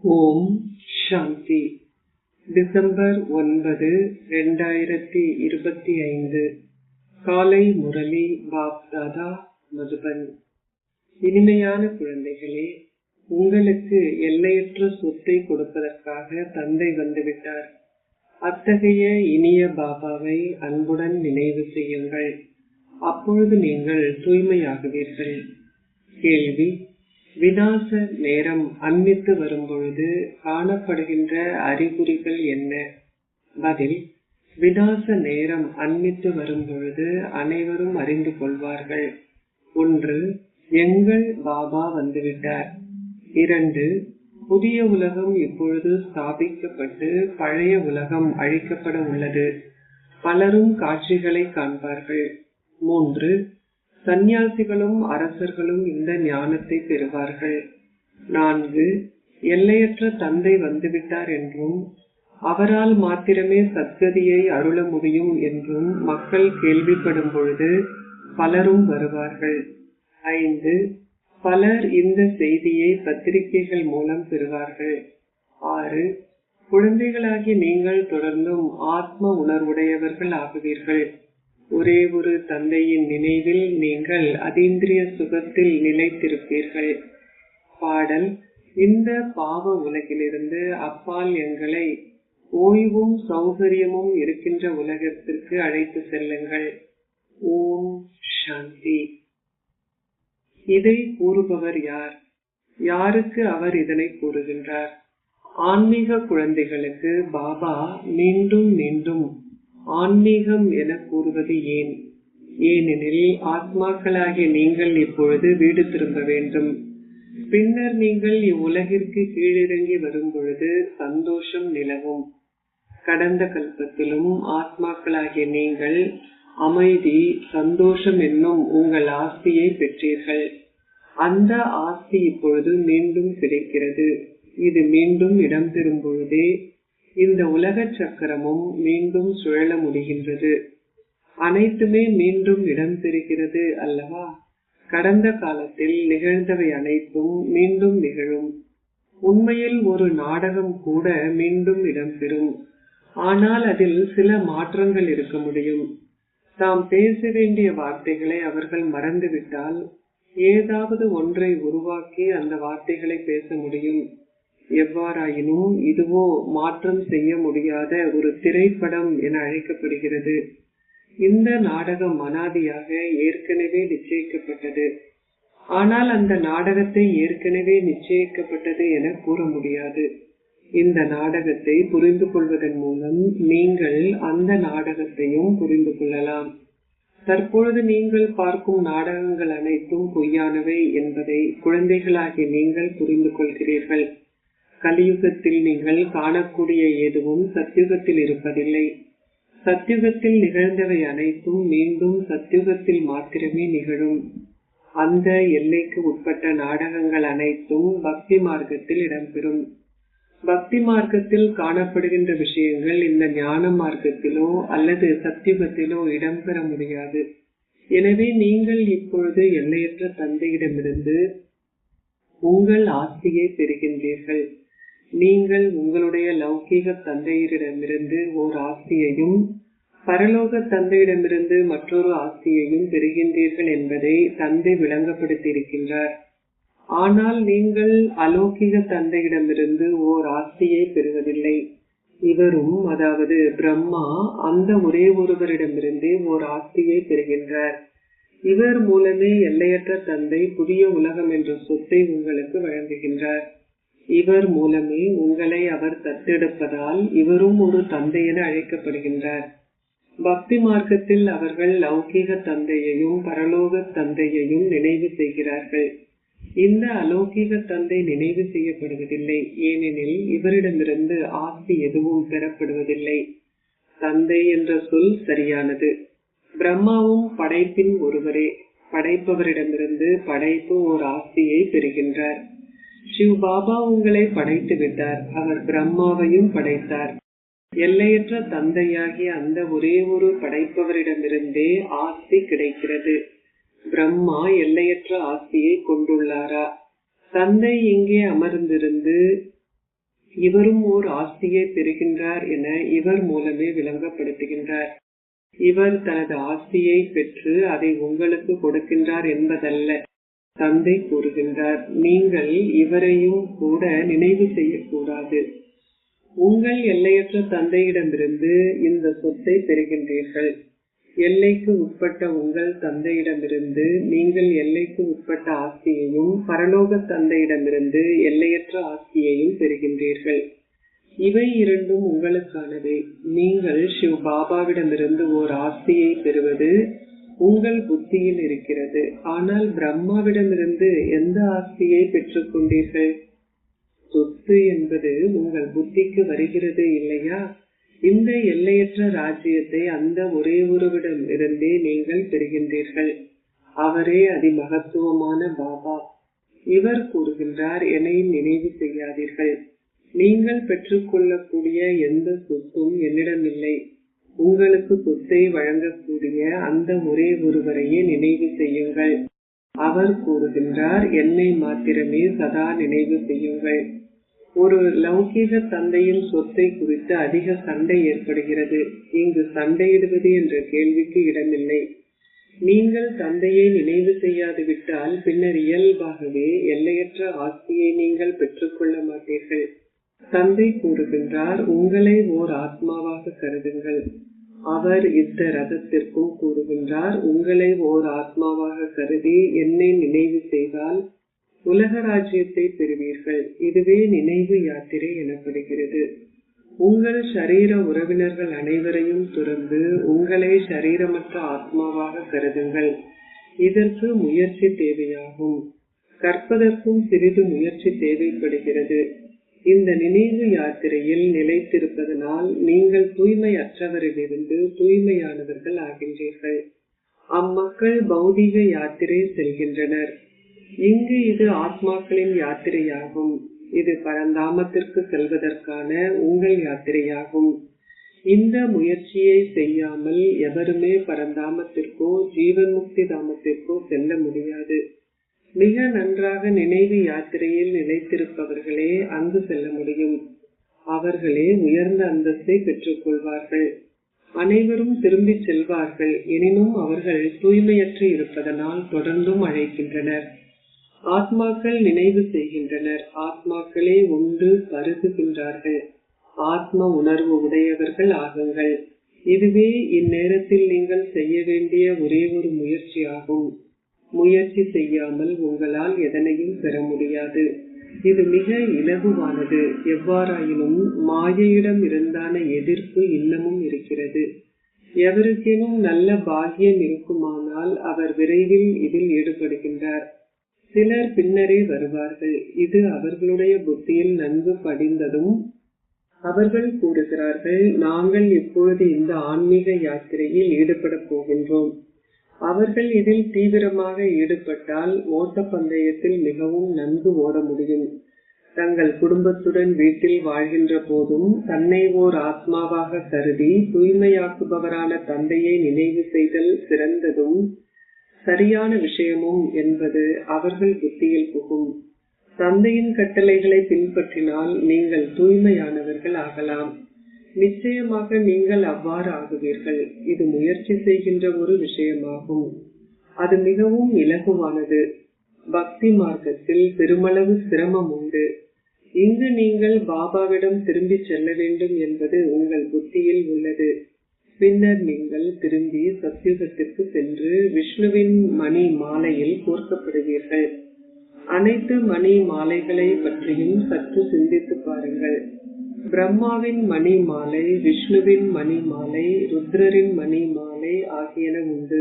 ஓம் சாந்தி. December 9, 2025. காலை முரளி பாப்தாதா, மதுபன். இனிமையான குழந்தைகளே, உங்களுக்கு எல்லையற்ற சொத்தை கொடுப்பதற்காக தந்தை வந்துவிட்டார். அத்தகைய இனிய பாபாவை அன்புடன் நினைவு செய்யுங்கள். அப்பொழுது நீங்கள் தூய்மையாகுவீர்கள். கேள்வி: விநாச நேரம் அண்மித்து வரும்பொழுது காணப்படுகின்ற அறிகுறிகள் என்ன? பதில்: விநாச நேரம் அண்மித்து வரும்பொழுது அனைவரும் அறிந்து கொள்வார்கள். 1. எங்கள் பாபா வந்துவிட்டார். 2. புதிய உலகம் இப்பொழுது ஸ்தாபிக்கப்பட்டு பழைய உலகம் அழிக்கப்பட உள்ளது. பலரும் காட்சிகளை காண்பார்கள். 3. சந்நியாசிகளும் அரசர்களும் இந்த ஞானத்தை பெறுவார்கள். 4. எல்லையற்ற தந்தை வந்துவிட்டார் என்றும் அவரால் மாத்திரமே சத்கதியை அருள முடியும் என்றும் மக்கள் கேள்விப்படும் பொழுது பலரும் வருவார்கள். 5. பலர் இந்த செய்தியை பத்திரிகைகள் மூலம் பெறுவார்கள். 6. குழந்தைகளாகி நீங்கள் தொடர்ந்தும் ஆத்ம உணர்வுடையவர்கள் ஆகுவீர்கள். ஒரே ஒரு தந்தையின் நினைவில் நீங்கள் அதீந்திரிய சுகத்தில் நிலைத்திருப்பீர்கள். பாடல்: இந்த பாவ உலகிலிருந்து அப்பால் எங்களை ஓய்வும் சௌகரியமும் இருக்கின்ற உலகத்திற்கு அழைத்து செல்லுங்கள். ஓம் சாந்தி. இதை கூறுபவர் யார்? யாருக்கு அவர் இதனை கூறுகின்றார்? ஆன்மீக குழந்தைகளுக்கு பாபா மீண்டும் மீண்டும் ஆன்மீகம் என கூறுவது ஏன்? ஏனெனில் ஆத்மாக்களாகிய நீங்கள் இப்பொழுது வீடு திரும்ப வேண்டும். பின்னர் நீங்கள் இவ்வுலகிற்கு கீழிறங்கி வரும் பொழுது சந்தோஷம் நிலவும். கடந்த கல்பத்திலும் ஆத்மாக்களாகிய நீங்கள் அமைதி, சந்தோஷம் என்னும் உங்கள் ஆஸ்தியை பெற்றீர்கள். அந்த ஆஸ்தி இப்பொழுது மீண்டும் கிடைக்கிறது. இது மீண்டும் இடம்பெறும் பொழுதே இந்த உலக சக்கரமும் மீண்டும் சுழல முடிகின்றது. அனைத்துமே மீண்டும் இடம்பெறுகிறது அல்லவா? கடந்த காலத்தில் நிகழ்ந்தவை அனைத்தும் மீண்டும் நிகழும். உண்மையில் ஒரு நாடகம் கூட மீண்டும் இடம்பெறும். ஆனால் அதில் சில மாற்றங்கள் இருக்க முடியும். தாம் பேச வேண்டிய வார்த்தைகளை அவர்கள் மறந்துவிட்டால் ஏதாவது ஒன்றை உருவாக்கி அந்த வார்த்தைகளை பேச முடியும். எவ்வாறாயினும் இதுவோ மாற்றம் செய்ய முடியாத ஒரு திரைப்படம் என அழைக்கப்படுகிறது. இந்த நாடகம் அனாதியாக ஏற்கனவே நிச்சயிக்கப்பட்டது. ஆனால் அந்த நாடகத்தை ஏற்கனவே நிச்சயிக்கப்பட்டது என கூற முடியாது. இந்த நாடகத்தை புரிந்து கொள்வதன் மூலம் நீங்கள் அந்த நாடகத்தையும் புரிந்து கொள்ளலாம். தற்பொழுது நீங்கள் பார்க்கும் நாடகங்கள் அனைத்தும் பொய்யானவை என்பதை குழந்தைகளாகிய நீங்கள் புரிந்து கொள்கிறீர்கள். கலியுகத்தில் நீங்கள் காணக்கூடிய எதுவும் சத்யுகத்தில் இருப்பதில்லை. சத்யுகத்தில் நிகழ்ந்தவை அனைத்தும் மீண்டும் சத்யுகத்தில் மாத்திரமே நிகழும். அந்த எல்லைக்கு உட்பட்ட நாடகங்கள் அனைத்தும் பக்தி மார்க்கத்தில் இடம்பெறும். பக்தி மார்க்கத்தில் காணப்படுகின்ற விஷயங்கள் இந்த ஞான மார்க்கத்திலோ அல்லது சத்யுகத்திலோ இடம்பெற முடியாது. எனவே நீங்கள் இப்பொழுது எல்லையற்ற தந்தையிடமிருந்து உங்கள் ஆஸ்தியை பெறுகின்றீர்கள். நீங்கள் உங்களுடைய லௌகீக தந்தையரிடமிருந்து ஓர் ஆஸ்தியையும் பரலோக தந்தையிடமிருந்து மற்றொரு ஆஸ்தியையும் பெறுகின்றீர்கள் என்பதை தந்தை விளங்கப்படுத்தி இருக்கின்றார். ஆனால் நீங்கள் அலௌகிக தந்தையிடமிருந்து ஓர் ஆஸ்தியை பெறுவதில்லை. இவரும், அதாவது பிரம்மா, அந்த ஒரே ஒருவரிடமிருந்தே ஓர் ஆஸ்தியை பெறுகின்றார். இவர் மூலமே எல்லையற்ற தந்தை புதிய உலகம் என்ற சொத்தை உங்களுக்கு வழங்குகின்றார். இவர் மூலமே உங்களை அவர் தத்தெடுப்பதால் இவரும் ஒரு தந்தை என அழைக்கப்படுகின்றார். பக்தி மார்க்கத்தில் அவர்கள் லௌகீக தந்தையையும் பரலோக தந்தையையும் நினைவு செய்கிறார்கள். இந்த அலௌகீக தந்தை நினைவு செய்யப்படுவதில்லை. ஏனெனில் இவரிடமிருந்து ஆஸ்தி எதுவும் பெறப்படுவதில்லை. தந்தை என்ற சொல் சரியானது. பிரம்மாவும் படைப்பின் ஒருவரே. படைப்பவரிடமிருந்து படைப்பு ஓர் ஆஸ்தியை பெறுகின்றார். சிவ் பாபா உங்களை படைத்து விட்டார். அவர் பிரம்மாவையும் படைத்தார். எல்லையற்ற தந்தையாகிய அந்த ஒரே ஒரு படைப்பவரிடமிருந்தே ஆஸ்தி கிடைக்கிறது. பிரம்மா எல்லையற்ற ஆஸ்தியை கொண்டுள்ளாரா? தந்தை இங்கே அமர்ந்திருந்து இவரும் ஓர் ஆஸ்தியை பெறுகின்றார் என இவர் மூலமே விளங்கப்படுத்துகின்றார். இவர் தனது ஆஸ்தியை பெற்று அதை உங்களுக்கு கொடுக்கின்றார் என்பதல்ல. தந்தை கூறுகின்றார், நீங்கள் இவரையும் கூட நினைவு செய்யக்கூடாது. உங்கள் எல்லையற்ற தந்தையிடமிருந்து இந்த சொத்தை பெறுகின்றீர்கள். எல்லைக்கு உட்பட்ட உங்கள் தந்தையிடமிருந்து நீங்கள் எல்லைக்கு உட்பட்ட ஆஸ்தியையும் பரலோக தந்தையிடமிருந்து எல்லையற்ற ஆஸ்தியையும் பெறுகின்றீர்கள். இவை இரண்டும் உங்களுக்கானவை. நீங்கள் சிவ பாபாவிடமிருந்து ஓர் ஆஸ்தியை பெறுவது உங்கள் புத்தியில் இருக்கிறது. ஆனால் பிரம்மாவிடமிருந்து எந்த ஆஸ்தியை பெற்றுக் கொண்டீர்கள்? சொத்து என்பது உங்கள் புத்திக்கு வருகிறது இல்லையா? இந்த எல்லையற்ற ராஜ்யத்தை அந்த ஒரே ஒருவிடம் இருந்தே நீங்கள் பெறுகின்றீர்கள். அவரே அதிமகத்துவமான பாபா. இவர் கூறுகின்றார், என்னை நினைவு செய்யாதீர்கள். நீங்கள் பெற்றுக்கொள்ளக்கூடிய எந்த சொத்தும் என்னிடமில்லை. உங்களுக்கு சொத்தை வழங்கக்கூடிய அந்த ஒரே ஒருவரையே நினைவு செய்யுங்கள். அவர் கூறுகின்றார், என்னை மாத்திரமே சதா நினைவு செய்யுங்கள். ஒரு லௌகீக தந்தையின் சொத்தை குறித்து அதிக சண்டை ஏற்படுகிறது. இங்கு சண்டையிடுவது என்ற கேள்விக்கு இடமில்லை. நீங்கள் தந்தையை நினைவு செய்யாது விட்டால் பின்னர் இயல்பாகவே எல்லையற்ற ஆஸ்தியை நீங்கள் பெற்றுக்கொள்ள மாட்டீர்கள். தந்தை கூறுகின்றார், உங்களை ஓர் ஆத்மாவாக கருதுங்கள். அவர் இந்த ரதத்திற்கும் கூறுகின்றார், உங்களை ஓர் ஆத்மாவாக கருதி என்னை நினைவு செய்தால் உலக ராஜ்யத்தை பெறுவீர்கள். இதுவே நினைவு யாத்திரை எனப்படுகிறது. உங்கள் ஷரீர உறவினர்கள் அனைவரையும் துறந்து உங்களை ஷரீரமற்ற ஆத்மாவாக கருதுங்கள். இதற்கு முயற்சி தேவையாகும். கற்பதற்கும் சிறிது முயற்சி தேவைப்படுகிறது. இந்த நினைவு யாத்திரையில் நிலைத்திருப்பதனால் நீங்கள் தூய்மையற்றவரிலிருந்து தூய்மையானவர்கள் ஆகின்றீர்கள். அம்மக்கள் பௌதீக யாத்திரை செல்கின்றனர். இங்கு இது ஆத்மாக்களின் யாத்திரையாகும். இது பரந்தாமத்திற்கு செல்வதற்கான உங்கள் யாத்திரையாகும். இந்த முயற்சியை செய்யாமல் எவருமே பரந்தாமத்திற்கோ ஜீவன் முக்தி தாமத்திற்கோ செல்ல முடியாது. மிக நன்றாக நினைவு யாத்திரையில் நிலைத்திருப்பவர்களே அங்கு செல்ல முடியும். அவர்களே உயர்ந்த அந்தஸ்தை பெற்றுக் கொள்வார்கள். அனைவரும் திரும்பி செல்வார்கள். எனினும் அவர்கள் தூய்மையற்று இருப்பதனால் தொடர்ந்தும் அழைக்கின்றனர். ஆத்மாக்கள் நினைவு செய்கின்றனர். ஆத்மாக்களே உண்டு பருகுகின்றார்கள். ஆத்ம உணர்வு உடையவர்கள் ஆகுங்கள். இதுவே இந்நேரத்தில் நீங்கள் செய்ய வேண்டிய ஒரே ஒரு முயற்சி ஆகும். முயற்சி செய்யாமல் உங்களால் எதனையும் பெற முடியாது. இது மிக இலகுவானது. எவ்வாறாயினும் மாயையிடம் இருந்தான எதிர்ப்பு இன்னமும் இருக்கிறது. எவருக்கேனும் நல்ல பாக்கியம் இருக்குமானால் அவர் விரைவில் இதில் ஈடுபடுகின்றார். சிலர் பின்னரே வருவார்கள். இது அவர்களுடைய புத்தியில் நன்கு படிந்ததும் அவர்கள் கூறுகிறார்கள், நாங்கள் இப்பொழுது இந்த ஆன்மீக யாத்திரையில் ஈடுபட போகின்றோம். அவர்கள் இதில் தீவிரமாக ஈடுபட்டால் ஓட்டப்பந்தயத்தில் மிகவும் நன்கு ஓட முடியும். தங்கள் குடும்பத்துடன் வீட்டில் வாழ்கின்ற போதும் தன்னை ஓர் ஆத்மாவாக கருதி தூய்மையாக்குபவரான தந்தையை நினைவு செய்தல் சிறந்ததும் சரியான விஷயமும் என்பது அவர்கள் புத்தியில் புகும். தந்தையின் கட்டளைகளை பின்பற்றினால் நீங்கள் தூய்மையானவர்கள் ஆகலாம். நிச்சயமாக நீங்கள் அவ்வாறு ஆகுவீர்கள். இது முயற்சி செய்கின்ற ஒரு விஷயமாகும். அது மிகவும் இலகுவானது. பக்தி மார்க்கத்தில் பெருமளவு சிரமம் உண்டு. இங்கு நீங்கள் பாபாவிடம் திரும்பி செல்ல வேண்டும் என்பது உங்கள் புத்தியில் உள்ளது. பின்னர் நீங்கள் திரும்பி சத்யுகத்திற்கு சென்று விஷ்ணுவின் மணி மாலையில் கோர்க்கப்படுவீர்கள். அனைத்து மணி மாலைகளை பற்றியும் சற்று சிந்தித்து பாருங்கள். பிரம்மாவின் மணி மாலை, விஷ்ணுவின் மணி மாலை, ருத்ரரின் மணி மாலை ஆகியன உண்டு.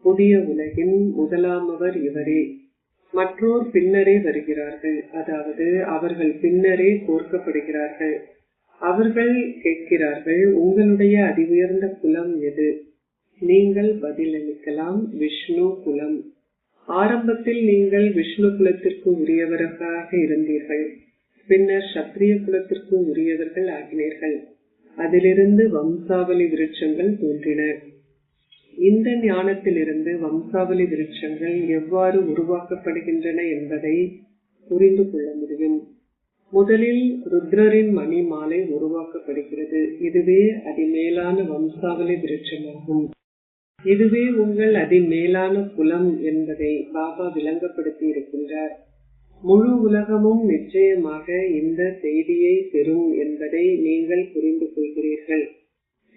புதிய உலகின் முதலாமவர் இவரே. மற்றோர் பின்னரே வருகிறார்கள். அதாவது அவர்கள் பின்னரே கோர்க்கப்படுகிறார்கள். அவர்கள் கேட்கிறார்கள், உங்களுடைய அதி உயர்ந்த குலம் எது? நீங்கள் பதிலளிக்கலாம், விஷ்ணு குலம். ஆரம்பத்தில் நீங்கள் விஷ்ணு குலத்திற்கு உரியவர்களாக இருந்தீர்கள். பின்னர் சத்திரிய குலத்திற்கு உரியவர்கள் ஆகினீர்கள். அதிலிருந்து வம்சாவளி விருட்சங்கள் தோன்றின. இந்த ஞானத்திலிருந்து வம்சாவளி விருட்சங்கள் எவ்வாறு உருவாக்கப்படுகின்றன என்பதை புரிந்து கொள்ள முடியும். முதலில் ருத்ரரின் மணி மாலை உருவாக்கப்படுகிறது. இதுவே அதிமேலான வம்சாவளி விருட்சமாகும். இதுவே உங்கள் அதிமேலான குலம் என்பதை பாபா விளங்கப்படுத்தி இருக்கின்றார். முழு உலகமும் நிச்சயமாக இந்த செய்தியை பெறும் என்பதை நீங்கள் புரிந்து கொள்கிறீர்கள்.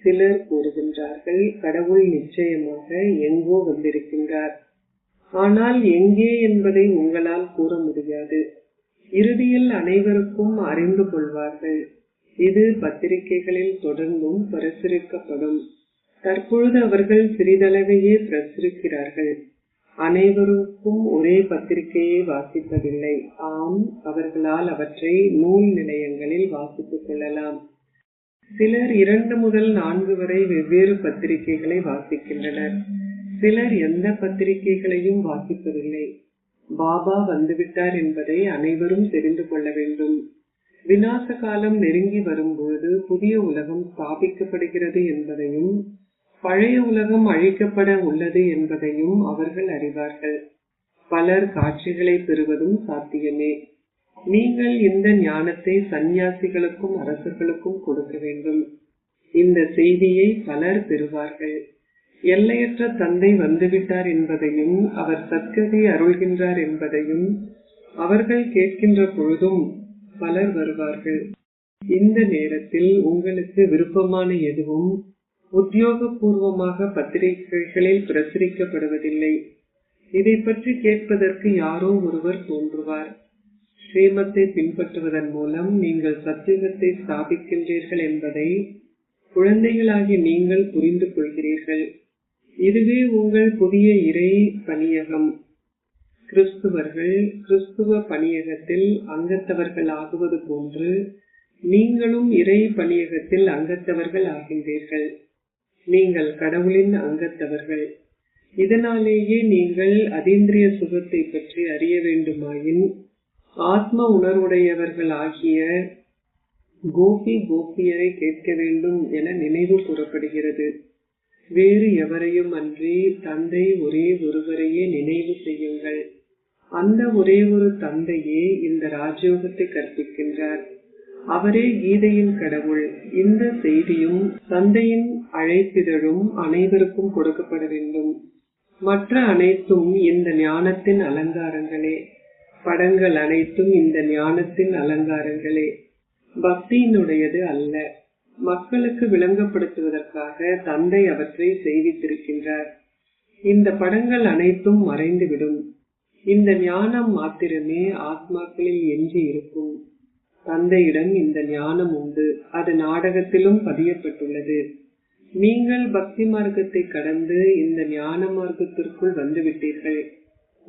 சிலர் கூறுகின்றார்கள், கடவுள் நிச்சயமாக எங்கோ வந்திருக்கின்றார், ஆனால் எங்கே என்பதை உங்களால் கூற முடியாது. இறுதியில் அனைவருக்கும் அறிந்து கொள்வார்கள். இது பத்திரிகைகளில் தொடர்ந்தும் பிரசுரிக்கப்படும். தற்பொழுது அவர்கள் சிறிதளவையே பிரசுரிக்கிறார்கள். அனைவருக்கும் ஒரே பத்திரிகையை வாசிப்பதில்லை. ஆம், அவர்களால் அவற்றை நூல் நிலையங்களில் வாசித்துக் கொள்ளலாம். சிலர் 2 முதல் 4 வரை வெவ்வேறு பத்திரிகைகளை வாசிக்கின்றனர். சிலர் எந்த பத்திரிகைகளையும் வாசிப்பதில்லை. பாபா வந்துவிட்டார் என்பதை அனைவரும் தெரிந்து கொள்ள வேண்டும். விநாச காலம் நெருங்கி வரும்பொழுது புதிய உலகம் ஸ்தாபிக்கப்படுகிறது என்பதையும் பழைய உலகம் அழிக்கப்பட உள்ளது என்பதையும் அவர்கள் அறிவார்கள். பலர் காட்சிகளை பெறுவதும் சாத்தியமே. நீங்கள் இந்த ஞானத்தை சந்நியாசிகளுக்கும் அரசர்களுக்கும் கொடுக்க வேண்டும். இந்த செய்தியை பலர் பெறுவார்கள். எல்லையற்ற தந்தை வந்துவிட்டார் என்பதையும் அவர் சத்கதி அருள்கின்றார் என்பதையும் அவர்கள் கேட்கின்ற பொழுதும் பலர் வருவார்கள். இந்த நேரத்தில் உங்களுக்கு விருப்பமான எதுவும் உத்தியோகபூர்வமாக பத்திரிகைகளில் பிரசுரிக்கப்படுவதில்லை. இதை பற்றி கேட்பதற்கு யாரோ ஒருவர் தோன்றுவார். ஸ்ரீமத்தை பின்பற்றுவதன் மூலம் நீங்கள் சத்தியத்தை ஸ்தாபிக்கின்றீர்கள் என்பதை குழந்தைகளாகி நீங்கள் புரிந்து கொள்கிறீர்கள். இதுவே உங்கள் புதிய இறை பணியகம். கிறிஸ்துவர்கள் கிறிஸ்துவ பணியகத்தில் அங்கத்தவர்கள் ஆகுவது போன்று நீங்களும் இறை பணியகத்தில் அங்கத்தவர்கள் ஆகின்றீர்கள். நீங்கள் கடவுளின் அங்கத்தவர்கள். இதனாலேயே நீங்கள் அதீந்திரிய சுகத்தை பற்றி அறிய வேண்டுமாயின் ஆத்ம உணர்வுடையவர்கள் ஆகிய கோபியரை கேட்க வேண்டும் என நினைவு கூறப்படுகிறது. வேறு எவரையும் அன்றி தந்தை ஒரே ஒருவரையே நினைவு செய்யுங்கள். அந்த ஒரே ஒரு தந்தையே இந்த ராஜயோகத்தை கற்பிக்கின்றார். அவரே கீதையின் கடவுள். இந்த செய்தியும் தந்தையின் அழைப்பிதழும் அனைவருக்கும் கொடுக்கப்பட வேண்டும். மற்ற அனைத்தும் இந்த ஞானத்தின் அலங்காரங்களே. படங்கள் அனைத்தும் இந்த ஞானத்தின் அலங்காரங்களே, பக்தியினுடையது அல்ல. மக்களுக்கு விளங்கப்படுத்துவதற்காக தந்தை அவற்றை செய்வித்திருக்கின்றார். இந்த படங்கள் அனைத்தும் மறைந்துவிடும். இந்த ஞானம் மாத்திரமே ஆத்மாக்களில் எஞ்சி இருக்கும். தந்தையிடம் இந்த ஞானம் உண்டு. அது நாடகத்திலும் பதியப்பட்டுள்ளது. நீங்கள் பக்தி மார்க்கத்தை கடந்து இந்த ஞான மார்க்கத்திற்குள் வந்துவிட்டீர்கள்.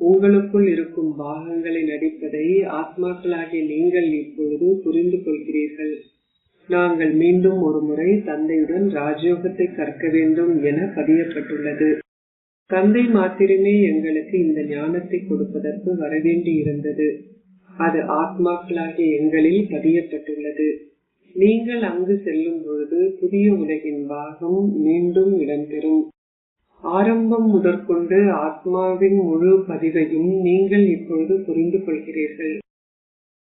உங்களுக்குள் இருக்கும் பாகங்களை நடிப்பதை ஆத்மாக்களாகிய நீங்கள் இப்பொழுது புரிந்து கொள்கிறீர்கள். நாங்கள் மீண்டும் ஒரு முறை தந்தையுடன் ராஜயோகத்தை கற்க வேண்டும் என பதியப்பட்டுள்ளது. தந்தை மாத்திரமே எங்களுக்கு இந்த ஞானத்தை கொடுப்பதற்கு வரவேண்டி இருந்தது. அது ஆத்மாக்களாகிய எங்களில் பதியப்பட்டுள்ளது. நீங்கள் அங்கு செல்லும் பொழுது புதிய உலகின் பாகம் மீண்டும் இடம்பெறும். ஆரம்பம் முதற்கொண்டு ஆத்மாவின் முழு பதிவையும் நீங்கள் இப்பொழுது புரிந்து கொள்கிறீர்கள்.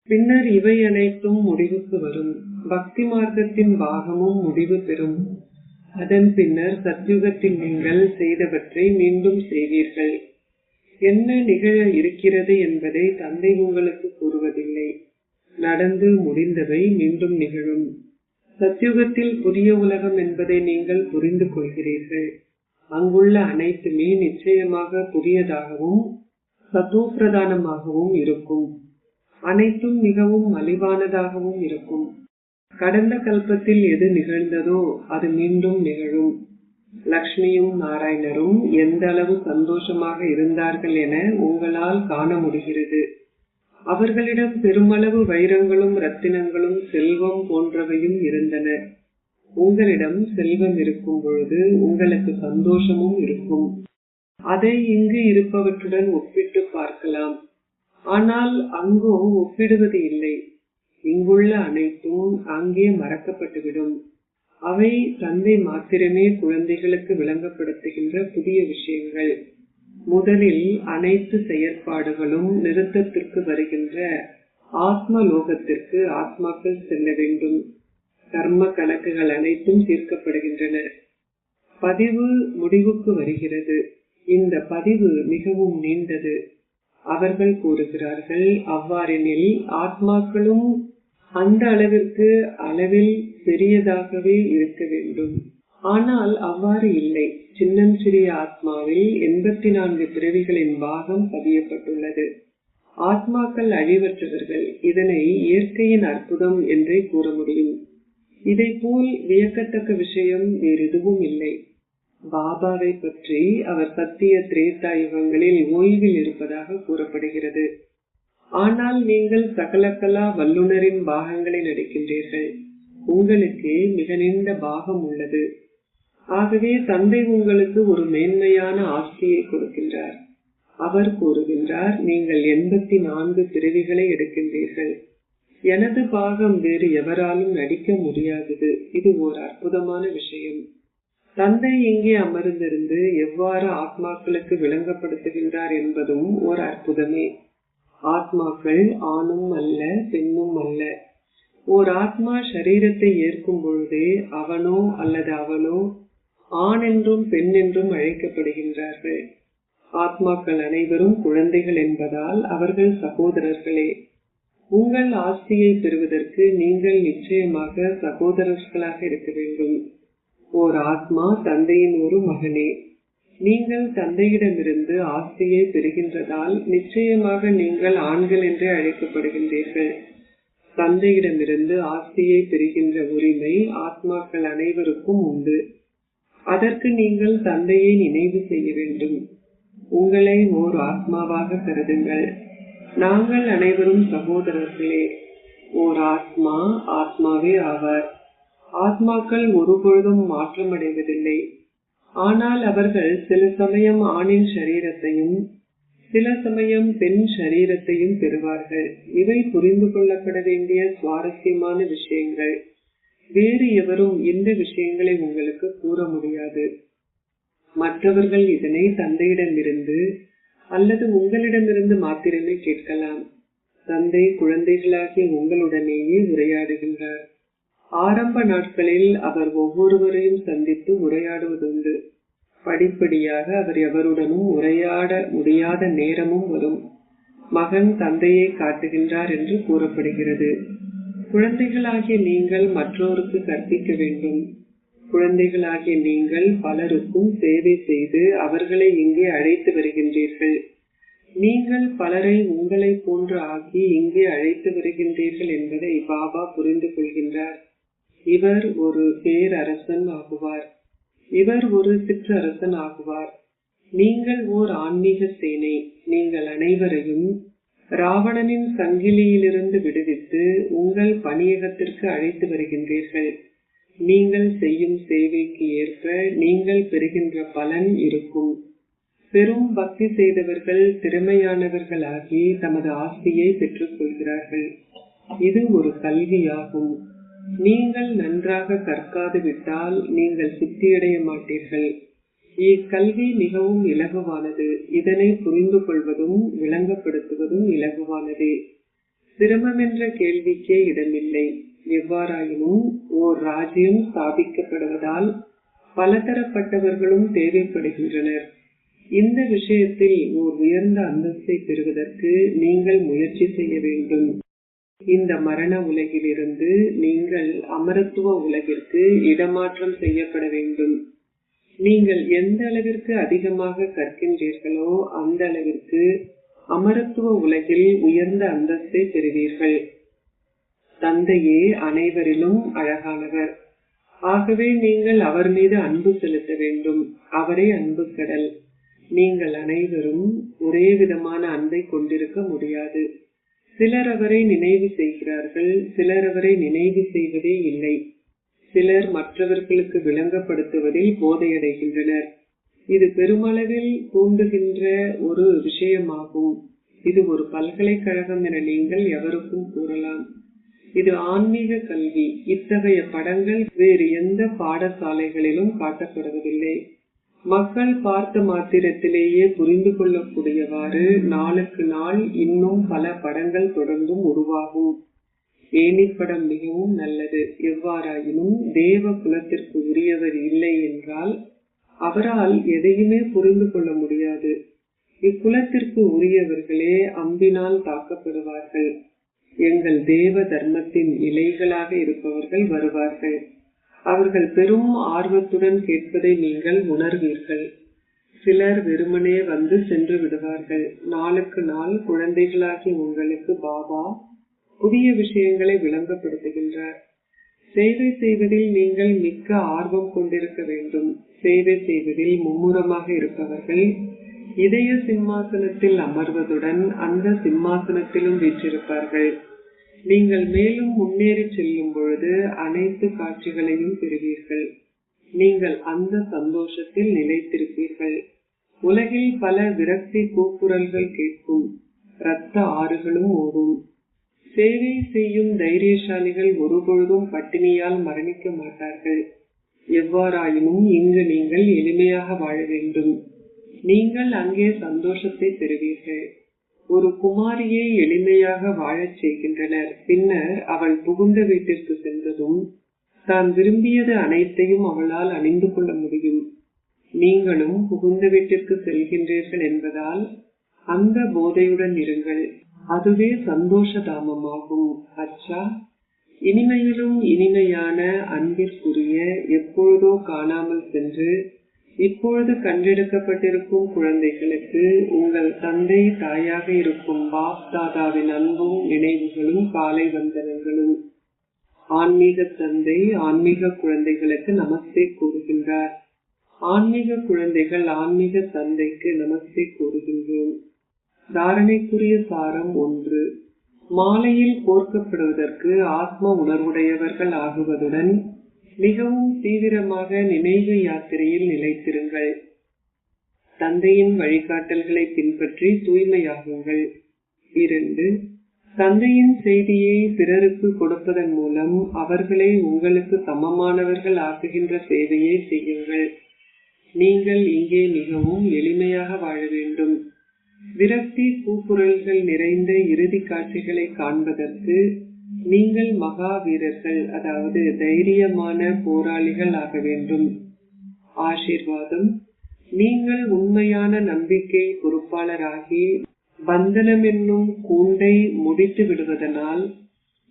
பின்னர் இவை அனைத்தும் முடிவுக்கு வரும். பக்தி மார்க்கத்தின் பாகமும் முடிவு பெறும். அதன் பின்னர் சத்யுகத்தில் நீங்கள் செய்தவற்றை மீண்டும் செய்வீர்கள். என்ன நிகழ இருக்கிறது என்பதை தந்தை உங்களுக்கு கூறுவதில்லை. நடந்து முடிந்தவை மீண்டும் நிகழும். சத்யுகத்தில் புதிய உலகம் என்பதை நீங்கள் புரிந்து கொள்கிறீர்கள். அங்குள்ள அனைத்துமே நிச்சயமாக புதியதாகவும் சத்தோ பிரதானமாகவும் இருக்கும். அனைத்தும் மிகவும் மலிவானதாகவும் இருக்கும். கடந்த கல்பத்தில் எது நிகழ்ந்ததோ அது மீண்டும் நிகழும். லக்ஷ்மியும் நாராயணரும் எந்த அளவு சந்தோஷமாக இருந்தார்கள் என உங்களால் காண முடிகிறது. அவர்களிடம் பெருமளவு வைரங்களும் ரத்தினங்களும் செல்வம் போன்றவையும் இருந்தன. உங்களிடம் செல்வம் இருக்கும் பொழுது உங்களுக்கு சந்தோஷமும் இருக்கும். அதை இங்கு இருப்பவற்றுடன் ஒப்பிட்டு பார்க்கலாம். ஆனால் அங்கோ ஒப்பிடுவது இல்லை. இங்குள்ள அனைத்தும் அங்கே மறக்கப்பட்டுவிடும். அவை தந்தை மாத்திரமே குழந்தைகளுக்கு விளங்கப்படுத்துகின்ற புதிய விஷயங்கள். முதலில் அனைத்து செயற்பாடுகளும் நிறுத்தத்திற்கு வருகின்ற ஆத்ம லோகத்திற்கு ஆத்மாக்கள் செல்ல வேண்டும். கர்ம கணக்குகள் அனைத்தும் தீர்க்கப்படுகின்றன. பதிவு முடிவுக்கு வருகிறது. இந்த பதிவு மிகவும் நீண்டது. அவர்கள் கூறுகிறார்கள், அவ்வாறெனில் ஆத்மாக்களும் அந்த அளவில் பெரியதாகவே இருக்க வேண்டும். ஆனால் அவ்வாறு இல்லை. சின்னஞ்சிறிய ஆத்மாவில் 84 பிறவிகளின் பாகம் பதியப்பட்டுள்ளது. ஆத்மாக்கள் அழிவற்றவர்கள். இதனை இயற்கையின் அற்புதம் என்றே கூற முடியும். இதை போல் வியக்கத்தக்க விஷயம் வேறு எதுவும் இல்லை. பாபாவை பற்றி அவர் சத்திய திரேதா யுகங்களில் ஓய்வில் இருப்பதாக கூறப்படுகிறது. ஆனால் நீங்கள் சகலகலா வல்லுனரின் பாகங்களை நடிக்கின்றீர்கள். உங்களுக்கு மிக நீண்ட பாகம் உள்ளது. ஆகவே தந்தை உங்களுக்கு ஒரு மேன்மையான ஆஸ்தியை கொடுக்கின்றார். அவர் கூறுகின்றார், நீங்கள் 84 பிறவிகளை எடுக்கின்றீர்கள். எனது பாகம் வேறு எவராலும் நடிக்க முடியாதது. இது ஒரு அற்புதமான விஷயம். தந்தை இங்கே அமர்ந்திருந்து எவ்வாறு ஆத்மாக்களுக்கு விளங்கப்படுத்துகின்றார் என்பதும் ஒரு அற்புதமே. ஆத்மாக்கள் ஆணும் அல்ல, பெண்ணும் அல்ல. ஓர் ஆத்மா சரீரத்தை ஏற்கும் பொழுதே அவனோ அல்லது அவளோ ஆண் என்றும் பெண் என்றும் அழைக்கப்படுகின்றார்கள். ஆத்மாக்கள் அனைவரும் குழந்தைகள் என்பதால் அவர்கள் சகோதரர்களே. உங்கள் ஆஸ்தியை பெறுவதற்கு நீங்கள் நிச்சயமாக சகோதரர்களாக இருக்க வேண்டும். ஓர் ஆத்மா தந்தையின் ஒரு மகனே. நீங்கள் தந்தையிடமிருந்து ஆஸ்தியை பெறுகின்றதால் நிச்சயமாக நீங்கள் ஆண்கள் என்றே அழைக்கப்படுகின்றீர்கள். தந்தையிடமிருந்து ஆஸ்தியை பெறுகின்ற உரிமை ஆத்மாக்கள் அனைவருக்கும் உண்டு. அதற்கு நீங்கள் தந்தையை நினைவு செய்ய வேண்டும். உங்களை ஓர் ஆத்மாவாக கருதுங்கள். நாங்கள் அனைவரும் சகோதரர்களே. ஓர் ஆத்மா ஆத்மாவே ஆவார். ஆத்மாக்கள் ஒருபொழுதும் மாற்றமடைவதில்லை. ஆனால் அவர்கள் சில சமயம் ஆணின் சரீரத்தையும் சில சமயம் பெண் சரீரத்தையும் பெறுவார்கள். இவை புரிந்து கொள்ளப்பட வேண்டிய சுவாரஸ்யமான விஷயங்கள். வேறு எவரும் இந்த விஷயங்களை உங்களுக்கு கூற முடியாது. மற்றவர்கள் இதனை தந்தையிடமிருந்து அல்லது உங்களிடமிருந்து மாத்திரமே கேட்கலாம். தந்தை குழந்தைகளாகிய உங்களுடனேயே உரையாடுகின்றார். ஆரம்ப நாட்களில் அவர் ஒவ்வொருவரையும் சந்தித்து உரையாடுவதுண்டு. படிப்படியாக அவர் எவருடனும் உரையாட முடியாத நேரமும் வரும். மகன் தந்தையை காட்டுகின்றார் என்று கூறப்படுகிறது. குழந்தைகளாகிய நீங்கள் மற்றோருக்கு கற்பிக்க வேண்டும். குழந்தைகளாகிய நீங்கள் பலருக்கும் சேவை செய்து அவர்களை இங்கே அழைத்து வருகின்றீர்கள். நீங்கள் பலரை உங்களை போன்று ஆக்கி இங்கே அழைத்து வருகின்றீர்கள் என்பதை பாபா புரிந்து கொள்கின்றார். இவர் ஒரு பேரரசன் ஆகுவார். இவர் ஒரு சிற்றரசன் ஆகுவார். நீங்கள் ஓர் ஆன்மீக சேனை. நீங்கள் அனைவரையும் ராவணனின் சங்கிலியிலிருந்து விடுவித்து உங்கள் பணியகத்திற்கு அழைத்து வருகின்றீர்கள். நீங்கள் செய்யும் சேவைக்கு ஏற்ப நீங்கள் பெறுகின்ற பலன் இருக்கும். பெரும் பக்தி செய்தவர்கள் திறமையானவர்களாகி தமது ஆஸ்தியை பெற்றுக் கொள்கிறார்கள். இது ஒரு கல்வியாகும். நீங்கள் நன்றாக கற்காது விட்டால் நீங்கள் சித்தியடைய மாட்டீர்கள். இக்கல்வி மிகவும் இலகுவானது. இதனை புரிந்து கொள்வதும் விளங்கப்படுத்துவதும் இலகுவானதே. சிரமம் என்ற கேள்விக்கே இடமில்லை. எவ்வாறாயினும் ஓர் ராஜ்யம் ஸ்தாபிக்கப்படுவதால் பலதரப்பட்டவர்களும் தேவைப்படுகின்றனர். இந்த விஷயத்தில் ஓர் உயர்ந்த அந்தஸ்தை பெறுவதற்கு நீங்கள் முயற்சி செய்ய வேண்டும். இந்த மரண உலகிலிருந்து நீங்கள் அமரத்துவ உலகிற்கு இடமாற்றம் செய்யப்பட வேண்டும். நீங்கள் எந்த அளவிற்கு அதிகமாக கற்கின்றீர்களோ அந்த அளவிற்கு அமரத்துவ உலகில் உயர்ந்த அந்தஸ்தை பெறுவீர்கள். தந்தையே அனைவரிலும் அழகானவர். ஆகவே நீங்கள் அவர் மீது அன்பு செலுத்த வேண்டும். அவரே அன்பு கடல். நீங்கள் அனைவரும் ஒரே விதமான அன்பை கொண்டிருக்க முடியாது. சிலர் அவரை நினைவு செய்கிறார்கள், சிலர் அவரை நினைவு செய்வதே இல்லை. சிலர் மற்றவர்களுக்கு விளங்கப்படுத்துவதில் போதையடைகின்றனர். இது பெருமளவில் தூண்டுகின்ற ஒரு விஷயமாகும். இது ஒரு பல்கலைக்கழகம் என நீங்கள் எவருக்கும் கூறலாம். இது ஆன்மீக கல்வி. இத்தகைய படங்கள் வேறு எந்த பாடசாலைகளிலும் காட்டப்படுவதில்லை. மக்கள் பார்த்த மாத்திரத்திலேயே புரிந்து கொள்ளக்கூடியவாறு நாளுக்கு நாள் இன்னும் பல படங்கள் தொடர்ந்தும் உருவாகும். ஏணிப்படம் மிகவும் நல்லது. எவ்வாறாயினும் தேவ குலத்திற்கு உரியவர் இல்லை என்றால் அவரால் எதையுமே புரிந்து கொள்ள முடியாது. இக்குலத்திற்கு உரியவர்களே அம்பினால் தாக்கப்படுவார்கள். எங்கள் தேவ தர்மத்தின் இலைகளாக இருப்பவர்கள் வருவார்கள். அவர்கள் பெரும் ஆர்வத்துடன் கேட்பதை நீங்கள் உணர்வீர்கள். சிலர் வெறுமனே வந்து சென்று விடுவார்கள். நாளுக்கு நாள் குழந்தைகளாகி உங்களுக்கு பாபா புதிய விஷயங்களை விளங்கப்படுத்துகின்றார். சேவை செய்வதில் நீங்கள் மிக்க ஆர்வம் கொண்டிருக்க வேண்டும். சேவை செய்வதில் மும்முரமாக இருப்பவர்கள் இதய சிம்மாசனத்தில் அமர்வதுடன் அந்த சிம்மாசனத்திலும் வீற்றிருப்பார்கள். நீங்கள் மேலும் முன்னேறி செல்லும் பொழுது அனைத்து காட்சிகளையும் பெறுவீர்கள். நீங்கள் அந்த சந்தோஷத்தில் நிலைத்திருப்பீர்கள். உலகில் பல விரக்தி கூக்குரல்கள் கேட்கும். இரத்த ஆறுகளும் ஓடும். சேவை செய்யும் தைரியசாலிகள் ஒருபொழுதும் பட்டினியால் மரணிக்க மாட்டார்கள். எவ்வாறாயினும் இங்கு நீங்கள் எளிமையாக வாழ வேண்டும். நீங்கள் அங்கே சந்தோஷத்தை பெறுவீர்கள். ஒரு குமாரியை எளிமையாக வாழச் செய்கின்றனர். பின்னர் அவள் புகுந்த வீட்டிற்கு சென்றதும் தான் விரும்பியது அனைத்தையும் அவளால் அணிந்து கொள்ள முடியும். நீங்களும் புகுந்த வீட்டிற்கு செல்கின்றீர்கள் என்பதால் அந்த போதையுடன் இருங்கள். அதுவே சந்தோஷ தாமமாகும். அச்சா, இனிமையிலும் இனிமையான அன்பிற்குரிய எப்பொழுதோ காணாமல் சென்று இப்பொழுது கண்டெடுக்கப்பட்டிருக்கும் குழந்தைகளுக்கு உங்கள் தந்தை தாயாக இருக்கும் பாப் தாதாவின் அன்பும் நினைவுகளும் காலை வந்தனங்களும். ஆன்மீக தந்தை ஆன்மீக குழந்தைகளுக்கு நமஸ்தே கூறுகின்றார். ஆன்மீக குழந்தைகள் ஆன்மீக தந்தைக்கு நமஸ்தே கூறுகின்றோம். தாரணைக்குரிய சாரம் 1. மாலையில் கோர்க்கப்படுவதற்கு ஆத்ம உணர்வுடையவர்கள் ஆகுவதுடன் மிகவும் தீவிரமாக நினைவு யாத்திரையில் நிலைத்திருங்கள். தந்தையின் வழிகாட்டல்களை பின்பற்றி தூய்மையாகுங்கள். 2. தந்தையின் செய்தியை பிறருக்கு கொடுப்பதன் மூலம் அவர்களை உங்களுக்கு சமமானவர்கள் ஆக்குகின்ற சேவையை செய்யுங்கள். நீங்கள் இங்கே மிகவும் எளிமையாக வாழ வேண்டும். விரக்தி கூக்குரல்கள் நிறைந்த இறுதி காட்சிகளை காண்பதற்கு நீங்கள் மகா வீரர்கள், அதாவது தைரியமான போராளிகள் ஆக வேண்டும். ஆசீர்வாதம். நீங்கள் உண்மையான நம்பிக்கை பொறுப்பாளராகி பந்தனம் என்னும் கூண்டை முடித்து விடுவதனால்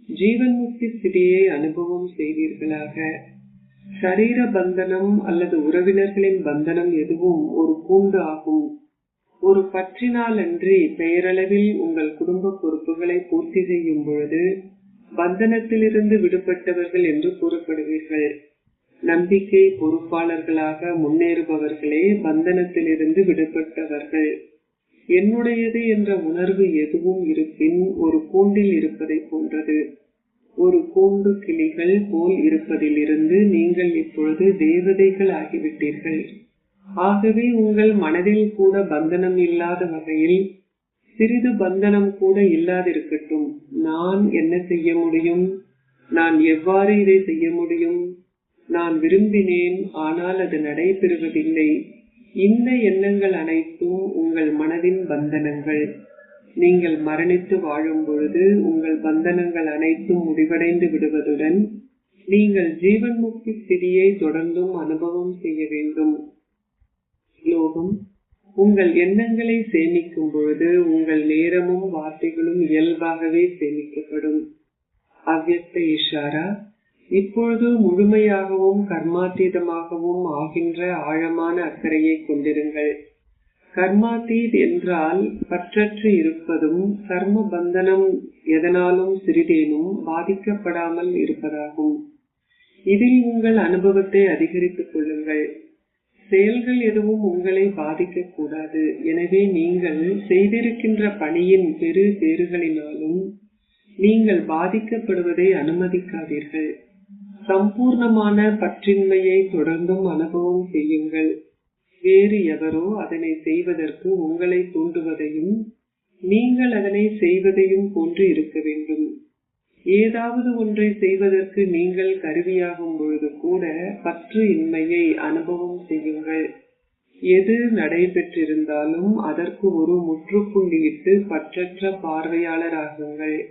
ஜீவன் முக்தி ஸ்திதியை அனுபவம் செய்வீர்களாக. சரீர பந்தனம் அல்லது உறவினர்களின் பந்தனம் எதுவும் ஒரு கூண்டு ஆகும். ஒரு பற்றினால் அன்றி பெயரளவில் உங்கள் குடும்ப பொறுப்புகளை பூர்த்தி செய்யும் பொழுது பந்தனத்திலிருந்து விடுபட்டவர்கள் என்று கூறப்படுவீர்கள். நம்பிக்கை பொறுப்பாளர்களாக முன்னேறுபவர்களே பந்தனத்திலிருந்து விடுபட்டவர்கள். என்னுடையது என்ற உணர்வு எதுவும் இருப்பின் ஒரு கூண்டில் இருப்பதை போன்றது. ஒரு கூண்டு கிளிகள் போல் இருப்பதிலிருந்து நீங்கள் இப்பொழுது தேவதைகள் ஆகிவிட்டீர்கள். ஆகவே உங்கள் மனதில் கூட பந்தனம் இல்லாத வகையில் சிறிது பந்தனம் கூட இல்லாதிருக்கட்டும். நான் என்ன செய்ய முடியும்? நான் எவ்வாறு இதை செய்ய முடியும்? நான் விரும்பினேன், ஆனால் அது நடைபெறுவதில்லை. இந்த எண்ணங்கள் அனைத்தும் உங்கள் மனதின் பந்தனங்கள். நீங்கள் மரணித்து வாழும் பொழுது உங்கள் பந்தனங்கள் அனைத்தும் முடிவடைந்து விடுவதுடன் நீங்கள் ஜீவன் முக்தி ஸ்திதியை தொடர்ந்தும் அனுபவம் செய்ய வேண்டும். ஸ்லோகம். உங்கள் எண்ணங்களை சேமிக்கும் பொழுது உங்கள் நேரமும் வார்த்தைகளும் இயல்பாகவே சேமிக்கப்படும். அவ்யக்த இஷாரா. இப்பொழுது முழுமையாகவும் கர்மாத்தீதமாகவும் ஆகின்ற ஆழமான அக்கறையை கொண்டிருங்கள். கர்மாத்தீத் என்றால் பற்றற்று இருப்பதும் கர்ம பந்தனம் எதனாலும் சிறிதேனும் பாதிக்கப்படாமல் இருப்பதாகும். இதில் உங்கள் அனுபவத்தை அதிகரித்துக் கொள்ளுங்கள். செயல்கள் எதுவும் உங்களை பாதிக்க கூடாது. எனவே நீங்கள் செய்திருக்கின்ற பணியின் பெரு பேறுகளினாலும் நீங்கள் பாதிக்கப்படுவதை அனுமதிக்காதீர்கள். சம்பூர்ணமான பற்றின்மையை தொடர்ந்தும் அனுபவம் செய்யுங்கள். வேறு எவரோ அதனை செய்வதற்கு உங்களை தூண்டுவதையும் நீங்கள் அதனை செய்வதையும் போன்று இருக்க வேண்டும். ஏதாவது ஒன்றை செய்வதற்கு நீங்கள் கருவியாகும் பொழுது கூட பற்று இன்மையை அனுபவம் செய்யுங்கள். எது நடைபெற்றிருந்தாலும் அதற்கு ஒரு முற்றுப்புள்ளியிட்டு பற்றற்ற பார்வையாளராகுங்கள்.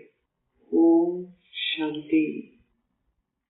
ஓம் சாந்தி.